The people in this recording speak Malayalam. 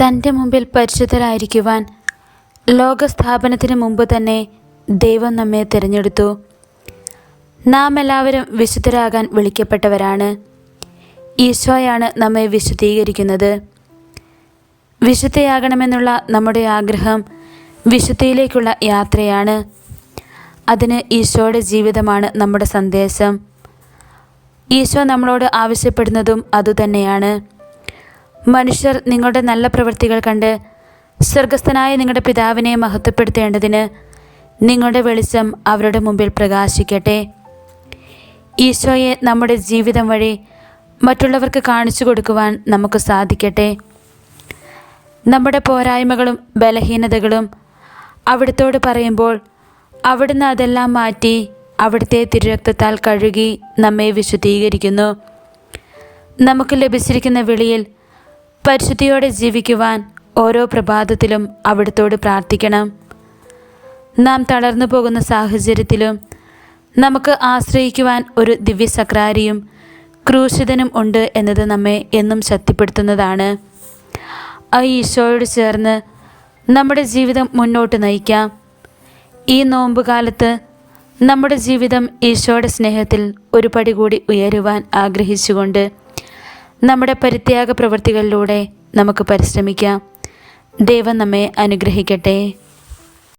തൻ്റെ മുമ്പിൽ പരിശുദ്ധരായിരിക്കുവാൻ ലോകസ്ഥാപനത്തിന് മുമ്പ് തന്നെ ദൈവം നമ്മെ തിരഞ്ഞെടുത്തു. നാം എല്ലാവരും വിശുദ്ധരാകാൻ വിളിക്കപ്പെട്ടവരാണ്. ഈശോയാണ് നമ്മെ വിശുദ്ധീകരിക്കുന്നത്. വിശുദ്ധയാകണമെന്നുള്ള നമ്മുടെ ആഗ്രഹം വിശുദ്ധിയിലേക്കുള്ള യാത്രയാണ്. അതിന് ഈശോയുടെ ജീവിതമാണ് നമ്മുടെ സന്ദേശം. ഈശോ നമ്മളോട് ആവശ്യപ്പെടുന്നതും അതുതന്നെയാണ്. മനുഷ്യർ നിങ്ങളുടെ നല്ല പ്രവൃത്തികൾ കണ്ട് സ്വർഗസ്ഥനായ നിങ്ങളുടെ പിതാവിനെ മഹത്വപ്പെടുത്തേണ്ടതിന് നിങ്ങളുടെ വെളിച്ചം അവരുടെ മുമ്പിൽ പ്രകാശിക്കട്ടെ. ഈശോയെ നമ്മുടെ ജീവിതം വഴി മറ്റുള്ളവർക്ക് കാണിച്ചു കൊടുക്കുവാൻ നമുക്ക് സാധിക്കട്ടെ. നമ്മുടെ പോരായ്മകളും ബലഹീനതകളും അവിടുത്തോട് പറയുമ്പോൾ അവിടുന്ന് അതെല്ലാം മാറ്റി അവിടുത്തെ തിരുരക്തത്താൽ കഴുകി നമ്മെ വിശുദ്ധീകരിക്കുന്നു. നമുക്ക് ലഭിച്ചിരിക്കുന്ന വിളിയിൽ പരിശുദ്ധിയോടെ ജീവിക്കുവാൻ ഓരോ പ്രഭാതത്തിലും അവിടുത്തോട് പ്രാർത്ഥിക്കണം. നാം തളർന്നു പോകുന്ന സാഹചര്യത്തിലും നമുക്ക് ആശ്രയിക്കുവാൻ ഒരു ദിവ്യസക്രാരിയും ക്രൂശിതനും ഉണ്ട് എന്നത് നമ്മെ എന്നും ശക്തിപ്പെടുത്തുന്നതാണ്. ആ ഈശോയോട് ചേർന്ന് നമ്മുടെ ജീവിതം മുന്നോട്ട് നയിക്കാം. ഈ നോമ്പുകാലത്ത് നമ്മുടെ ജീവിതം ഈശോയുടെ സ്നേഹത്തിൽ ഒരു പടി കൂടി ഉയരുവാൻ ആഗ്രഹിച്ചുകൊണ്ട് നമ്മുടെ പരിത്യാഗ പ്രവൃത്തികളിലൂടെ നമുക്ക് പരിശ്രമിക്കാം. ദൈവം നമ്മെ അനുഗ്രഹിക്കട്ടെ.